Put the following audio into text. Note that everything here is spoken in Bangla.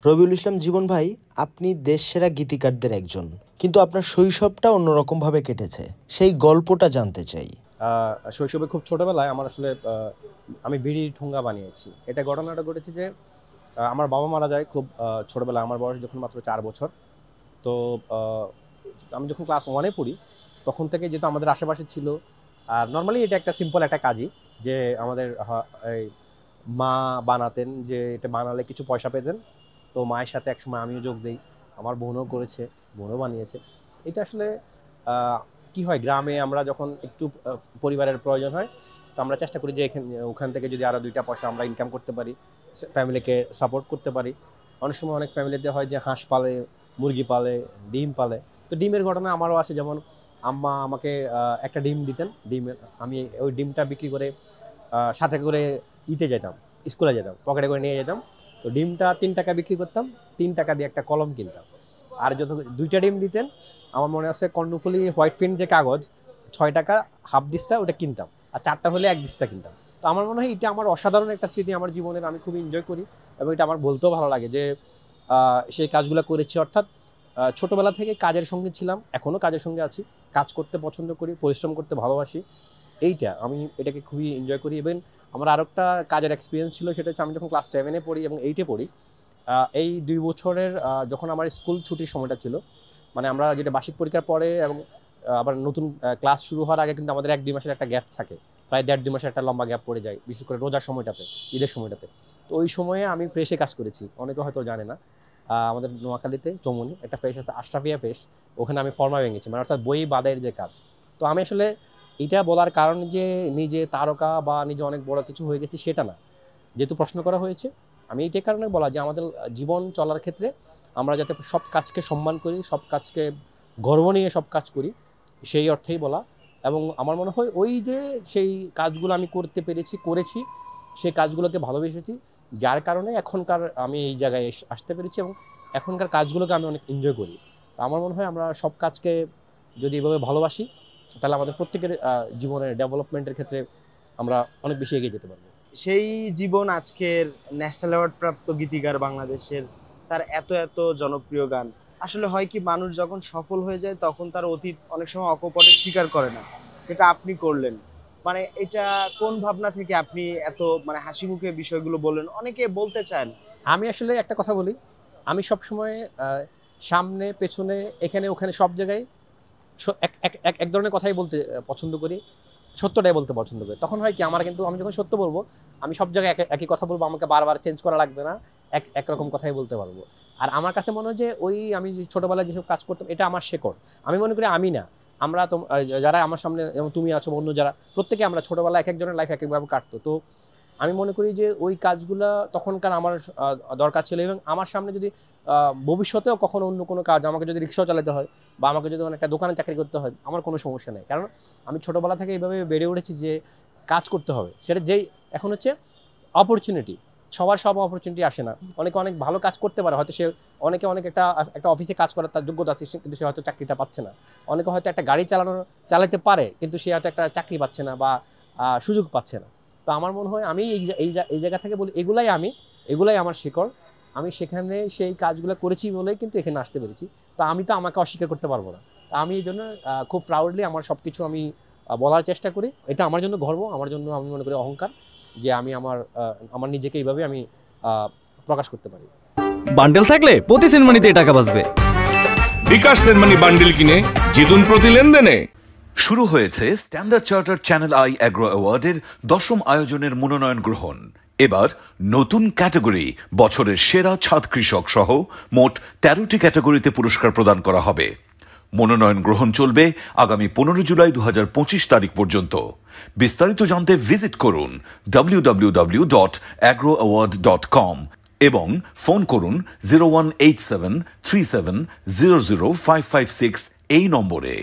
রবিউল ইসলাম জীবন ভাই, আপনি দেশসেরা গীতিকারদের একজন, কিন্তু আপনার শৈশবটা অন্যরকমভাবে কেটেছে, সেই গল্পটা জানতে চাই। শৈশবে খুব ছোটোবেলায় আমার আসলে আমি বিড়ির ঠোঙ্গা বানিয়েছি। এটা ঘটনাটা ঘটেছে যে আমার বাবা মারা যায় খুব ছোটোবেলায়, আমার বয়স যখন মাত্র 4 বছর। তো আমি যখন ক্লাস 1-এ পড়ি তখন থেকে যেহেতু আমাদের আশেপাশে ছিল, আর নর্মালি এটা একটা সিম্পল একটা কাজই যে আমাদের এই মা বানাতেন, যে এটা বানালে কিছু পয়সা পেতেন। তো মায়ের সাথে একসময় আমিও যোগ দিই, আমার বোনও করেছে, বোনও বানিয়েছে। এটা আসলে কি হয়, গ্রামে আমরা যখন একটু পরিবারের প্রয়োজন হয় তো আমরা চেষ্টা করি যে ওখান থেকে যদি আরও 2টা পয়সা আমরা ইনকাম করতে পারি, ফ্যামিলিকে সাপোর্ট করতে পারি। অনেক সময় অনেক ফ্যামিলিতে হয় যে হাঁস পালে, মুরগি পালে, ডিম পালে। তো ডিমের ঘটনা আমারও আছে, যেমন আম্মা আমাকে একটা ডিম দিতেন, ডিমের আমি ওই ডিমটা বিক্রি করে সাথে করে যেতাম, স্কুলে যেতাম, পকেটে করে নিয়ে যেতাম। তো ডিমটা 3 টাকা বিক্রি করতাম, 3 টাকা দিয়ে একটা কলম কিনতাম। আর যত 2টা ডিম দিতেন, আমার মনে আছে কর্ণফুলি হোয়াইট ফিন যে কাগজ, 6 টাকা হাফ দিস্তা, ওটা কিনতাম। আর 4টা হলে 1 দিস্তা কিনতাম। তো আমার মনে হয় এটা আমার অসাধারণ একটা স্মৃতি আমার জীবনের, আমি খুব এনজয় করি এবং এটা আমার বলতেও ভালো লাগে যে সেই কাজগুলো করেছি। অর্থাৎ ছোটোবেলা থেকে কাজের সঙ্গে ছিলাম, এখনও কাজের সঙ্গে আছি, কাজ করতে পছন্দ করি, পরিশ্রম করতে ভালোবাসি। এইটা আমি এটাকে খুবই এনজয় করি। এবং আমার আরও একটা কাজের এক্সপিরিয়েন্স ছিল, সেটা হচ্ছে আমি যখন ক্লাস 7-এ পড়ি এবং 8-এ পড়ি, এই 2 বছরের যখন আমার স্কুল ছুটির সময়টা ছিল, মানে আমরা যেটা বার্ষিক পরীক্ষার পরে এবং আবার নতুন ক্লাস শুরু হওয়ার আগে কিন্তু আমাদের 1-2 মাসের একটা গ্যাপ থাকে, প্রায় 1.5-2 মাসের একটা লম্বা গ্যাপ পড়ে যায়, বিশেষ করে রোজার সময়টাতে, ঈদের সময়টাতে। তো ওই সময়ে আমি প্রেসে কাজ করেছি, অনেকে হয়তো জানে না। আমাদের নোয়াখালীতে চৌমনি একটা ফেস আছে, আশরাফিয়া ফেস, ওখানে আমি ফর্মা ভেঙেছি, মানে অর্থাৎ বই বাদের যে কাজ। তো আমি আসলে এটা বলার কারণ যে নিজে তারকা বা নিজে অনেক বড় কিছু হয়ে গেছি সেটা না, যেহেতু প্রশ্ন করা হয়েছে, আমি এইটাই কারণে বলা যে আমাদের জীবন চলার ক্ষেত্রে আমরা যাতে সব কাজকে সম্মান করি, সব কাজকে গর্ব নিয়ে সব কাজ করি, সেই অর্থেই বলা। এবং আমার মনে হয় ওই যে সেই কাজগুলো আমি করতে পেরেছি, করেছি, সেই কাজগুলোকে ভালোবেসেছি, যার কারণে এখনকার আমি এই জায়গায় আসতে পেরেছি এবং এখনকার কাজগুলোকে আমি অনেক এনজয় করি। তো আমার মনে হয় আমরা সব কাজকে যদি এভাবে ভালোবাসি, তাহলে আমাদের প্রত্যেকের জীবনের ডেভেলপমেন্টের ক্ষেত্রে আমরা অনেক বেশি এগিয়ে যেতে পারবো। সেই জীবন আজকের ন্যাশনাল অ্যাওয়ার্ড প্রাপ্ত গীতিকার বাংলাদেশের, তার এত এত জনপ্রিয় গান। আসলে হয় কি, মানুষ যখন সফল হয়ে যায় তখন তার অতীত অনেক সময় অকপটে স্বীকার করে না, যেটা আপনি করলেন। মানে এটা কোন ভাবনা থেকে আপনি এত মানে হাসি মুখে বিষয়গুলো বললেন? অনেকে বলতে চান। আমি আসলে একটা কথা বলি, আমি সবসময় সামনে পেছনে এখানে ওখানে সব জায়গায় এক ধরনের কথাই বলতে পছন্দ করি, সত্যটাই বলতে পছন্দ করি। তখন হয় কি, আমার কিন্তু আমি যখন সত্য বলবো, আমি সব জায়গায় একই কথা বলবো, আমাকে বারবার চেঞ্জ করা লাগবে না, একরকম কথাই বলতে পারবো। আর আমার কাছে মনে হয় যে ওই আমি যে ছোটোবেলায় যেসব কাজ করতাম, এটা আমার শেকড়। আমি মনে করি আমি না, আমরা তো যারা আমার সামনে, যেমন তুমি আছো, অন্য যারা, প্রত্যেকে আমরা ছোটোবেলায় এক একজনের লাইফ এক একভাবে কাটতো। তো আমি মনে করি যে ওই কাজগুলো তখনকার আমার দরকার ছিল। এবং আমার সামনে যদি ভবিষ্যতেও কখনো অন্য কোনো কাজ, আমাকে যদি রিক্সাও চালাতে হয় বা আমাকে যদি একটা দোকানে চাকরি করতে হয়, আমার কোনো সমস্যা নেই। কারণ আমি ছোটোবেলা থেকে এইভাবে বেড়ে উঠেছি যে কাজ করতে হবে। সেটা যেই এখন হচ্ছে অপরচুনিটি, সবার সব অপরচুনিটি আসে না। অনেকে অনেক ভালো কাজ করতে পারে, হয়তো সে অনেকে অনেক একটা অফিসে কাজ করার তার যোগ্যতা আছে, কিন্তু সে হয়তো চাকরিটা পাচ্ছে না। অনেকে হয়তো একটা গাড়ি চালাতে পারে, কিন্তু সে হয়তো একটা চাকরি পাচ্ছে না বা সুযোগ পাচ্ছে না। তো আমার মনে হয় আমি এই জায়গা থেকে বলি, এগুলাই আমার শিকড়। আমি সেখানে সেই কাজগুলো করেছি বলেই কিন্তু এখানে আসতে পেরেছি। তো আমি তো আমাকে অস্বীকার করতে পারবো না। তো আমি এই জন্য খুব প্রাউডলি আমার সব কিছু আমি বলার চেষ্টা করি। এটা আমার জন্য গর্ব, আমার জন্য আমি মনে করি অহংকার, যে আমি আমার নিজেকে এইভাবে আমি প্রকাশ করতে পারি। বান্ডেল থাকলে প্রতি সেনমানিতে টাকা বাঁচবে। বিকাশ সেনমানি বান্ডেল কিনে জিতুন প্রতি লেনদেনে। শুরু হয়েছে Standard Chartered Channel I agro অ্যাওয়ার্ডের 10ম আয়োজনের মনোনয়ন গ্রহণ। এবার নতুন ক্যাটাগরি বছরের সেরা ছাদ কৃষক সহ মোট 13টি ক্যাটাগরিতে পুরস্কার প্রদান করা হবে। মনোনয়ন গ্রহণ চলবে আগামী 15 জুলাই 2025 তারিখ পর্যন্ত। বিস্তারিত জানতে ভিজিট করুন www.agroaward.com এবং ফোন করুন 018737000556 এই নম্বরে।